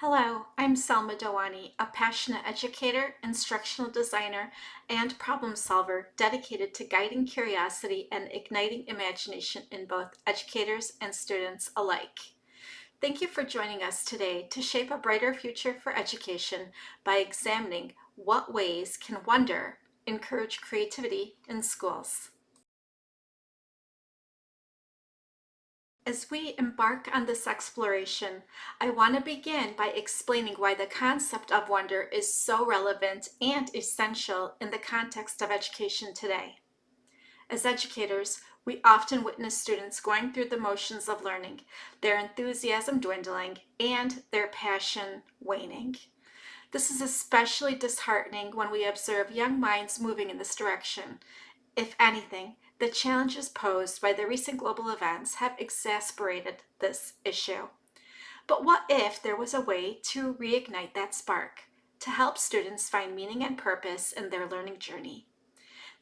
Hello, I'm Selma Dawani, a passionate educator, instructional designer, and problem solver dedicated to guiding curiosity and igniting imagination in both educators and students alike. Thank you for joining us today to shape a brighter future for education by examining what ways can wonder encourage creativity in schools. As we embark on this exploration, I want to begin by explaining why the concept of wonder is so relevant and essential in the context of education today. As educators, we often witness students going through the motions of learning, their enthusiasm dwindling, and their passion waning. This is especially disheartening when we observe young minds moving in this direction. If anything, the challenges posed by the recent global events have exacerbated this issue. But what if there was a way to reignite that spark, to help students find meaning and purpose in their learning journey?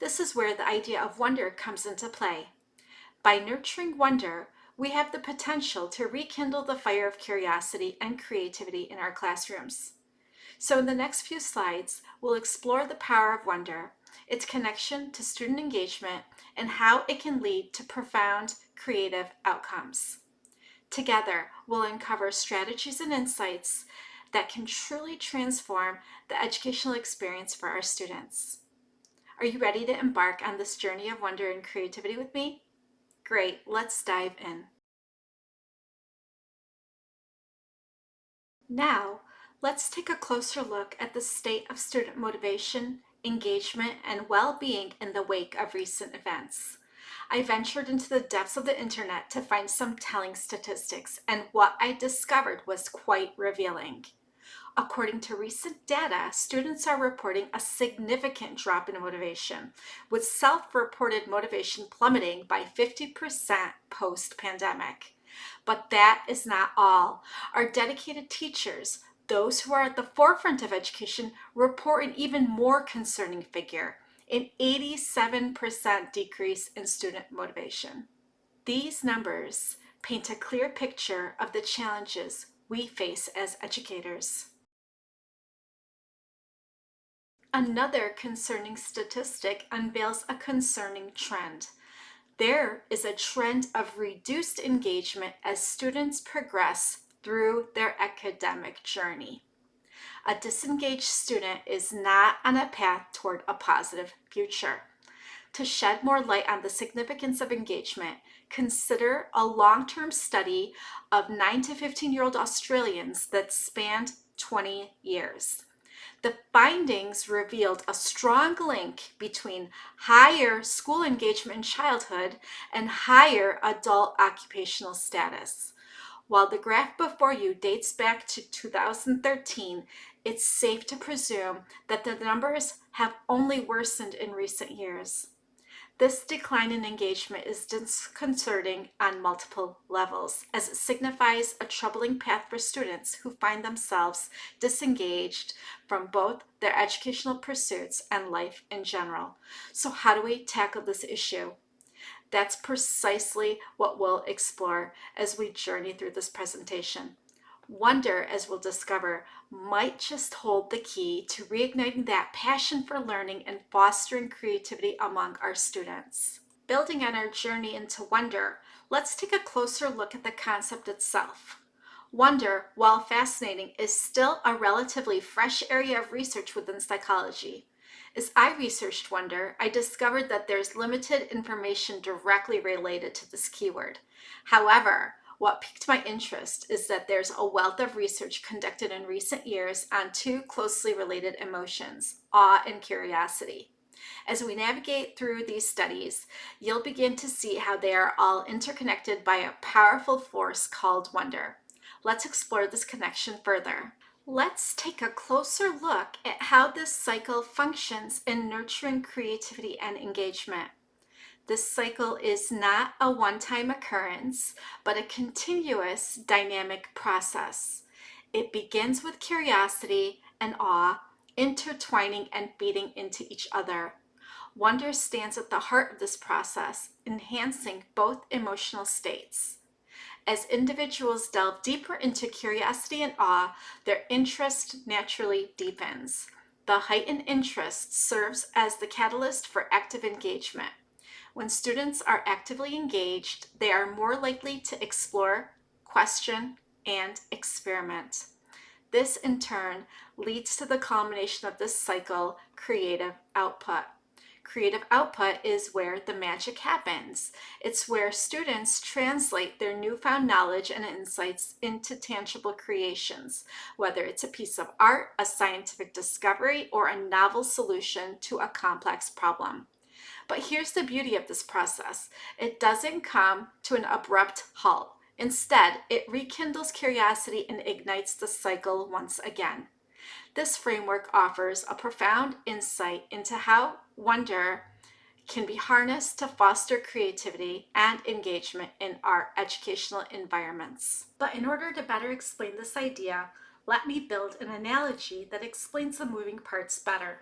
This is where the idea of wonder comes into play. By nurturing wonder, we have the potential to rekindle the fire of curiosity and creativity in our classrooms. So in the next few slides, we'll explore the power of wonder, its connection to student engagement, and how it can lead to profound creative outcomes. Together, we'll uncover strategies and insights that can truly transform the educational experience for our students. Are you ready to embark on this journey of wonder and creativity with me? Great, let's dive in. Now, let's take a closer look at the state of student motivation, engagement, and well-being in the wake of recent events. I ventured into the depths of the internet to find some telling statistics, and what I discovered was quite revealing. According to recent data, students are reporting a significant drop in motivation, with self-reported motivation plummeting by 50% post-pandemic. But that is not all. Our dedicated teachers, those who are at the forefront of education, report an even more concerning figure, an 87% decrease in student motivation. These numbers paint a clear picture of the challenges we face as educators. Another concerning statistic unveils a concerning trend. There is a trend of reduced engagement as students progress through their academic journey. A disengaged student is not on a path toward a positive future. To shed more light on the significance of engagement, consider a long-term study of 9 to 15-year-old Australians that spanned 20 years. The findings revealed a strong link between higher school engagement in childhood and higher adult occupational status. While the graph before you dates back to 2013, it's safe to presume that the numbers have only worsened in recent years. This decline in engagement is disconcerting on multiple levels, as it signifies a troubling path for students who find themselves disengaged from both their educational pursuits and life in general. So how do we tackle this issue? That's precisely what we'll explore as we journey through this presentation. Wonder, as we'll discover, might just hold the key to reigniting that passion for learning and fostering creativity among our students. Building on our journey into wonder, let's take a closer look at the concept itself. Wonder, while fascinating, is still a relatively fresh area of research within psychology. As I researched wonder, I discovered that there's limited information directly related to this keyword. However, what piqued my interest is that there's a wealth of research conducted in recent years on two closely related emotions, awe and curiosity. As we navigate through these studies, you'll begin to see how they are all interconnected by a powerful force called wonder. Let's explore this connection further. Let's take a closer look at how this cycle functions in nurturing creativity and engagement. This cycle is not a one-time occurrence, but a continuous dynamic process. It begins with curiosity and awe, intertwining and feeding into each other. Wonder stands at the heart of this process, enhancing both emotional states. As individuals delve deeper into curiosity and awe, their interest naturally deepens. The heightened interest serves as the catalyst for active engagement. When students are actively engaged, they are more likely to explore, question, and experiment. This, in turn, leads to the culmination of this cycle, creative output. Creative output is where the magic happens. It's where students translate their newfound knowledge and insights into tangible creations, whether it's a piece of art, a scientific discovery, or a novel solution to a complex problem. But here's the beauty of this process. It doesn't come to an abrupt halt. Instead, it rekindles curiosity and ignites the cycle once again. This framework offers a profound insight into how wonder can be harnessed to foster creativity and engagement in our educational environments. But in order to better explain this idea, let me build an analogy that explains the moving parts better.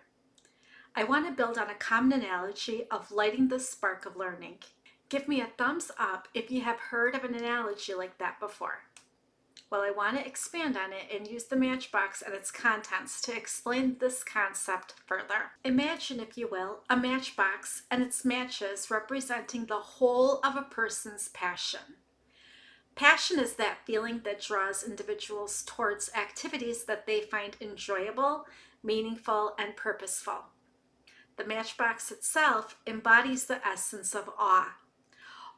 I want to build on a common analogy of lighting the spark of learning. Give me a thumbs up if you have heard of an analogy like that before. Well, I want to expand on it and use the matchbox and its contents to explain this concept further. Imagine, if you will, a matchbox and its matches representing the whole of a person's passion. Passion is that feeling that draws individuals towards activities that they find enjoyable, meaningful, and purposeful. The matchbox itself embodies the essence of awe.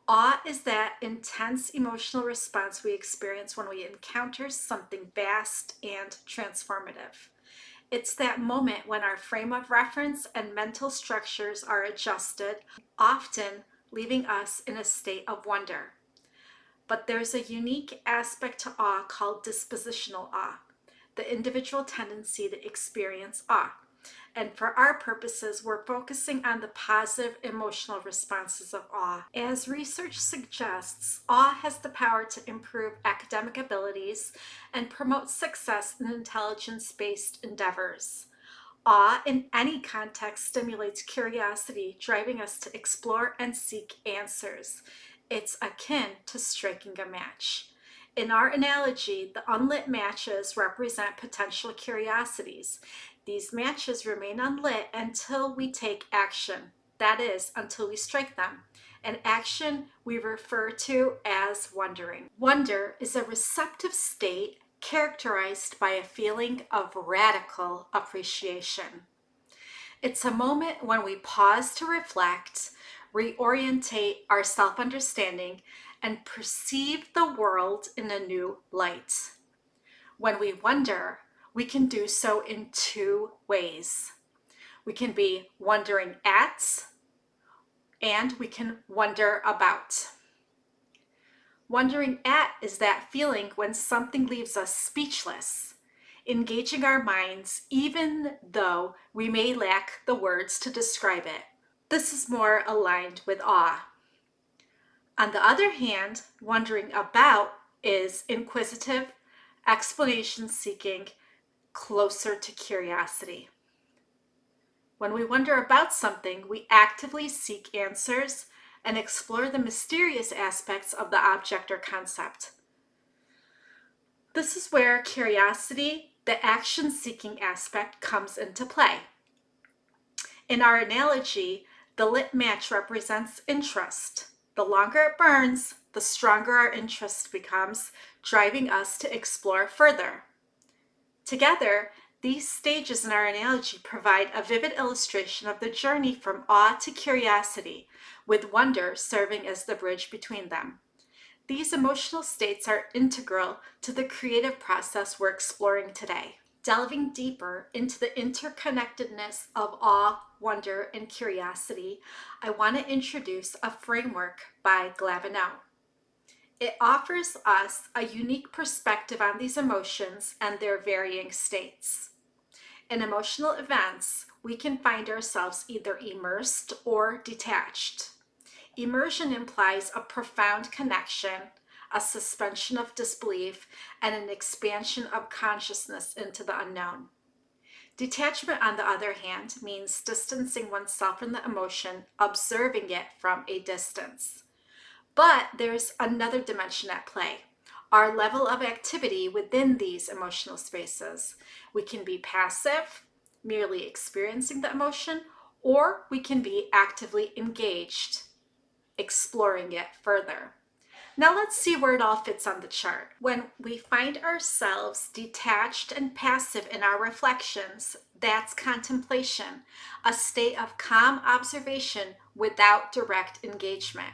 Awe is that intense emotional response we experience when we encounter something vast and transformative. It's that moment when our frame of reference and mental structures are adjusted, often leaving us in a state of wonder. But there's a unique aspect to awe called dispositional awe, the individual tendency to experience awe. And for our purposes, we're focusing on the positive emotional responses of awe. As research suggests, awe has the power to improve academic abilities and promote success in intelligence-based endeavors. Awe in any context stimulates curiosity, driving us to explore and seek answers. It's akin to striking a match. In our analogy, the unlit matches represent potential curiosities. These matches remain unlit until we take action. That is, until we strike them. An action we refer to as wondering. Wonder is a receptive state characterized by a feeling of radical appreciation. It's a moment when we pause to reflect, reorientate our self-understanding, and perceive the world in a new light. When we wonder, we can do so in two ways. We can be wondering at, and we can wonder about. Wondering at is that feeling when something leaves us speechless, engaging our minds even though we may lack the words to describe it. This is more aligned with awe. On the other hand, wondering about is inquisitive, explanation-seeking, closer to curiosity. When we wonder about something, we actively seek answers and explore the mysterious aspects of the object or concept. This is where curiosity, the action-seeking aspect, comes into play. In our analogy, the lit match represents interest. The longer it burns, the stronger our interest becomes, driving us to explore further. Together, these stages in our analogy provide a vivid illustration of the journey from awe to curiosity, with wonder serving as the bridge between them. These emotional states are integral to the creative process we're exploring today. Delving deeper into the interconnectedness of awe, wonder, and curiosity, I want to introduce a framework by Glavinau. It offers us a unique perspective on these emotions and their varying states. In emotional events, we can find ourselves either immersed or detached. Immersion implies a profound connection, a suspension of disbelief, and an expansion of consciousness into the unknown. Detachment, on the other hand, means distancing oneself from the emotion, observing it from a distance. But there's another dimension at play, our level of activity within these emotional spaces. We can be passive, merely experiencing the emotion, or we can be actively engaged, exploring it further. Now let's see where it all fits on the chart. When we find ourselves detached and passive in our reflections, that's contemplation, a state of calm observation without direct engagement.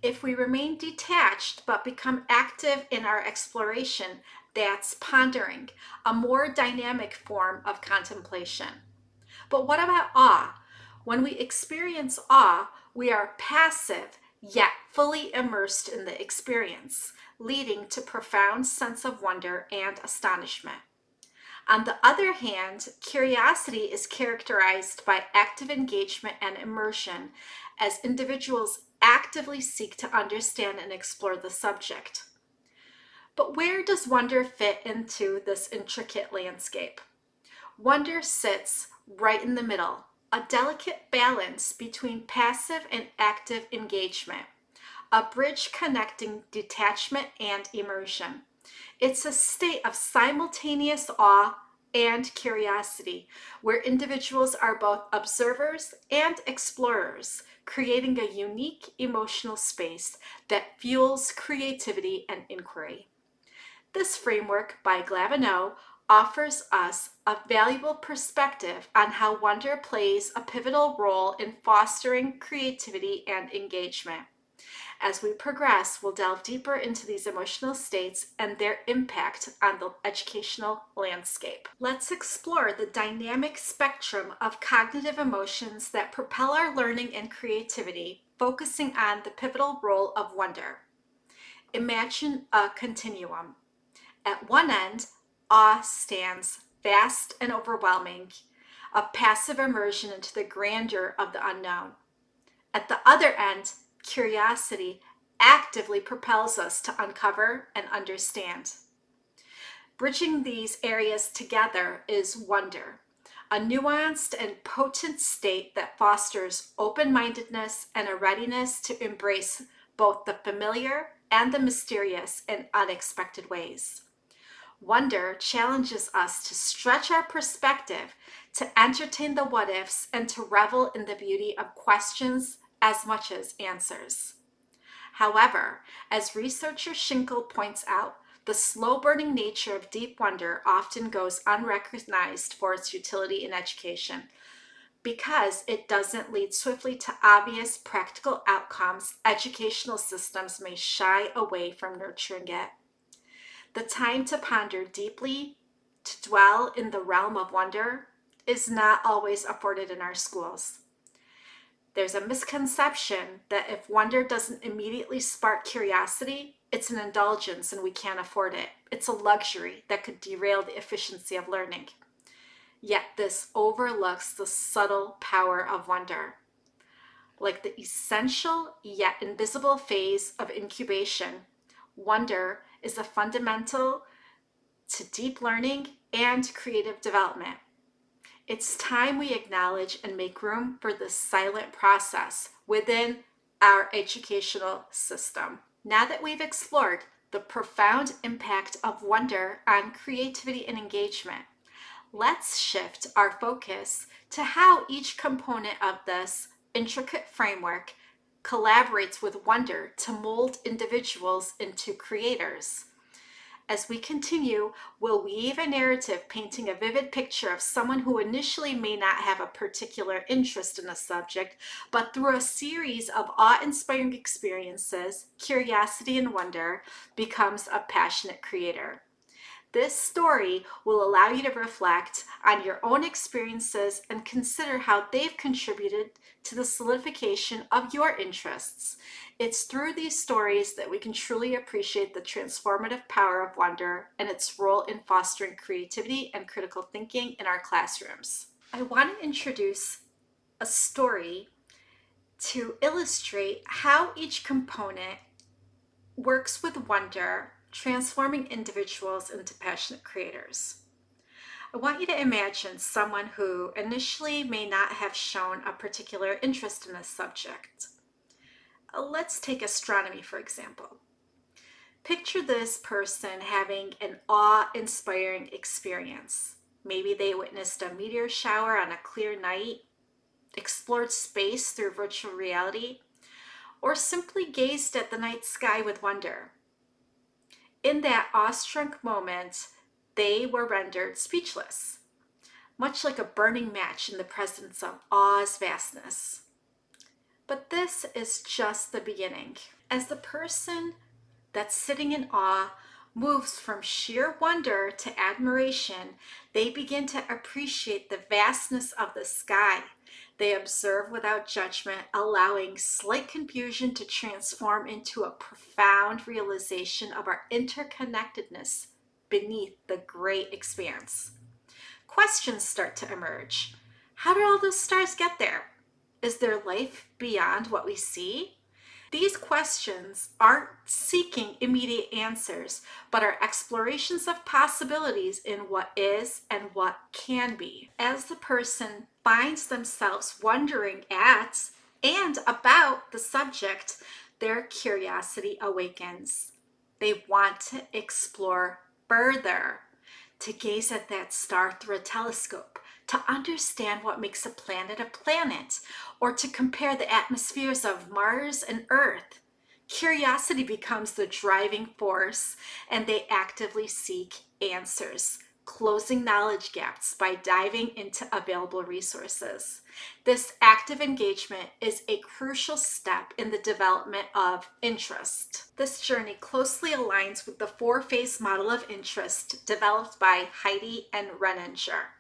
If we remain detached but become active in our exploration, that's pondering, a more dynamic form of contemplation. But what about awe? When we experience awe, we are passive yet fully immersed in the experience, leading to profound sense of wonder and astonishment. On the other hand, curiosity is characterized by active engagement and immersion as individuals actively seek to understand and explore the subject. But where does wonder fit into this intricate landscape? Wonder sits right in the middle, a delicate balance between passive and active engagement, a bridge connecting detachment and immersion. It's a state of simultaneous awe and curiosity, where individuals are both observers and explorers, creating a unique emotional space that fuels creativity and inquiry. This framework by Glavinot offers us a valuable perspective on how wonder plays a pivotal role in fostering creativity and engagement. As we progress, we'll delve deeper into these emotional states and their impact on the educational landscape. Let's explore the dynamic spectrum of cognitive emotions that propel our learning and creativity, focusing on the pivotal role of wonder. Imagine a continuum. At one end, awe stands vast and overwhelming, a passive immersion into the grandeur of the unknown. At the other end, curiosity actively propels us to uncover and understand. Bridging these areas together is wonder, a nuanced and potent state that fosters open-mindedness and a readiness to embrace both the familiar and the mysterious in unexpected ways. Wonder challenges us to stretch our perspective, to entertain the what-ifs, and to revel in the beauty of questions as much as answers. However, as researcher Schinkel points out, the slow-burning nature of deep wonder often goes unrecognized for its utility in education. Because it doesn't lead swiftly to obvious practical outcomes, educational systems may shy away from nurturing it. The time to ponder deeply, to dwell in the realm of wonder, is not always afforded in our schools. There's a misconception that if wonder doesn't immediately spark curiosity, it's an indulgence and we can't afford it. It's a luxury that could derail the efficiency of learning. Yet this overlooks the subtle power of wonder. Like the essential yet invisible phase of incubation, wonder is a fundamental to deep learning and creative development. It's time we acknowledge and make room for this silent process within our educational system. Now that we've explored the profound impact of wonder on creativity and engagement, let's shift our focus to how each component of this intricate framework collaborates with wonder to mold individuals into creators. As we continue, we'll weave a narrative painting a vivid picture of someone who initially may not have a particular interest in a subject, but through a series of awe-inspiring experiences, curiosity and wonder becomes a passionate creator. This story will allow you to reflect on your own experiences and consider how they've contributed to the solidification of your interests. It's through these stories that we can truly appreciate the transformative power of wonder and its role in fostering creativity and critical thinking in our classrooms. I want to introduce a story to illustrate how each component works with wonder, transforming individuals into passionate creators. I want you to imagine someone who initially may not have shown a particular interest in a subject. Let's take astronomy, for example. Picture this person having an awe-inspiring experience. Maybe they witnessed a meteor shower on a clear night, explored space through virtual reality, or simply gazed at the night sky with wonder. In that awestruck moment, they were rendered speechless, much like a burning match in the presence of awe's vastness. But this is just the beginning. As the person that's sitting in awe moves from sheer wonder to admiration, they begin to appreciate the vastness of the sky. They observe without judgment, allowing slight confusion to transform into a profound realization of our interconnectedness beneath the great expanse. Questions start to emerge. How did all those stars get there? Is there life beyond what we see? These questions aren't seeking immediate answers, but are explorations of possibilities in what is and what can be. As the person finds themselves wondering at and about the subject, their curiosity awakens. They want to explore further, to gaze at that star through a telescope, to understand what makes a planet, or to compare the atmospheres of Mars and Earth. Curiosity becomes the driving force, and they actively seek answers, closing knowledge gaps by diving into available resources. This active engagement is a crucial step in the development of interest. This journey closely aligns with the four-phase model of interest developed by Heidi and Renninger.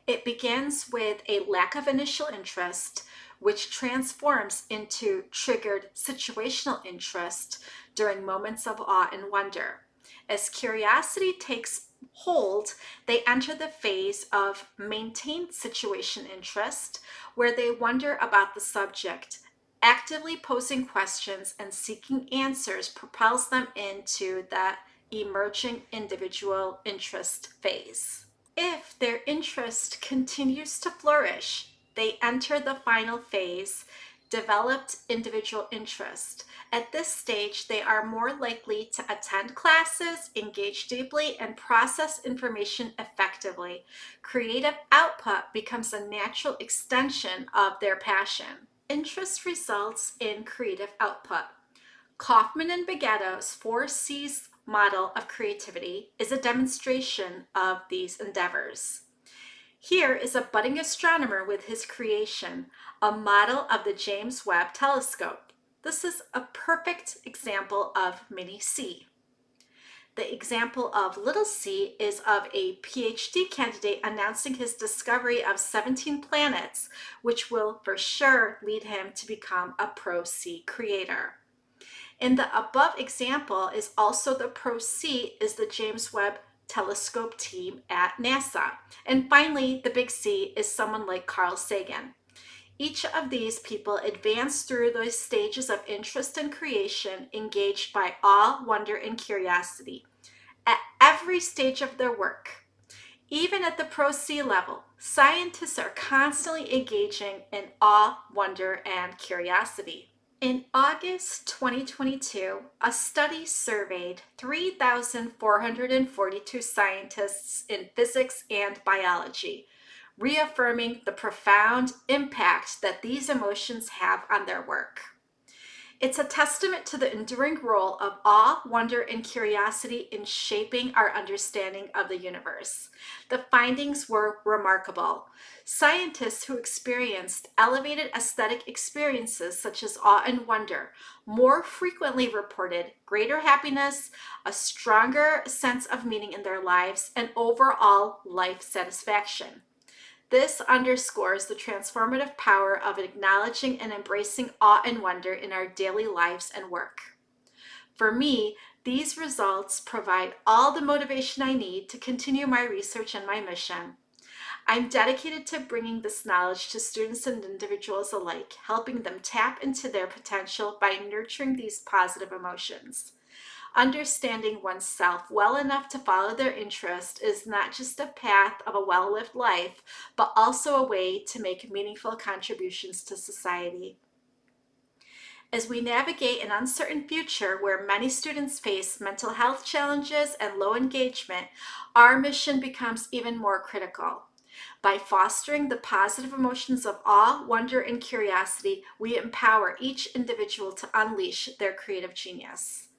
It begins with a lack of initial interest, which transforms into triggered situational interest during moments of awe and wonder. As curiosity takes hold, they enter the phase of maintained situation interest, where they wonder about the subject. Actively posing questions and seeking answers propels them into the emerging individual interest phase. If their interest continues to flourish, they enter the final phase, developed individual interest. At this stage, they are more likely to attend classes, engage deeply, and process information effectively. Creative output becomes a natural extension of their passion. Interest results in creative output. Kaufman and Begato's 4C's model of creativity is a demonstration of these endeavors. Here is a budding astronomer with his creation, a model of the James Webb Telescope. This is a perfect example of mini C. The example of little c is of a PhD candidate announcing his discovery of 17 planets, which will for sure lead him to become a Pro C creator. In the above example is also the Pro C is the James Webb Telescope team at NASA. And finally, the big C is someone like Carl Sagan. Each of these people advance through those stages of interest and creation, engaged by awe, wonder, and curiosity. At every stage of their work, even at the Pro C level, scientists are constantly engaging in awe, wonder, and curiosity. In August 2022, a study surveyed 3,442 scientists in physics and biology, reaffirming the profound impact that these emotions have on their work. It's a testament to the enduring role of awe, wonder, and curiosity in shaping our understanding of the universe. The findings were remarkable. Scientists who experienced elevated aesthetic experiences such as awe and wonder more frequently reported greater happiness, a stronger sense of meaning in their lives, and overall life satisfaction. This underscores the transformative power of acknowledging and embracing awe and wonder in our daily lives and work. For me, these results provide all the motivation I need to continue my research and my mission. I'm dedicated to bringing this knowledge to students and individuals alike, helping them tap into their potential by nurturing these positive emotions. Understanding oneself well enough to follow their interest is not just a path of a well-lived life, but also a way to make meaningful contributions to society. As we navigate an uncertain future where many students face mental health challenges and low engagement, our mission becomes even more critical. By fostering the positive emotions of awe, wonder, and curiosity, we empower each individual to unleash their creative genius.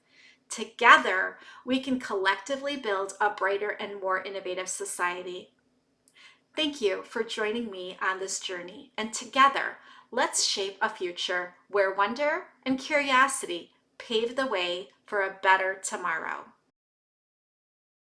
Together, we can collectively build a brighter and more innovative society. Thank you for joining me on this journey, and together, let's shape a future where wonder and curiosity pave the way for a better tomorrow.